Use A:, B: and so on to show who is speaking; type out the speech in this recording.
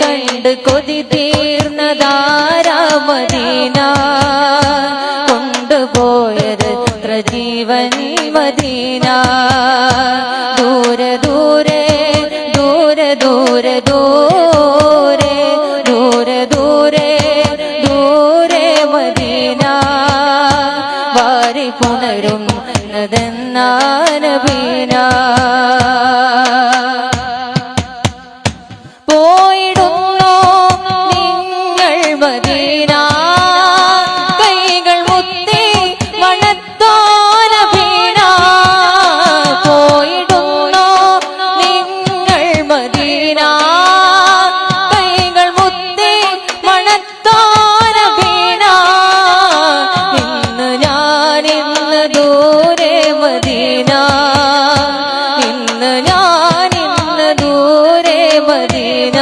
A: കണ്ട് കൊതി തീർന്നതാരാ മദീന കൊണ്ടുപോയത് ജീവൻ മദീന ദൂരെ ദൂരെ ദൂരെ ദൂരെ ദൂരെ ദൂരെ ദൂരെ ദൂരെ മദീന വാരി പുണരും നബീന പോയിടുന്നോ നിങ്ങൾ മദീന കൈകൾ മുത്തി മണത്തോ നബീന പോയിടുന്നോ നിങ്ങൾ മദീന കൈകൾ മുത്തി മണത്തോ നബീന ഇന്ന് ഞാനിന്ന് ദൂരെ മദീന ഇന്ന് ഞാനിന്ന് ദൂരെ മദീന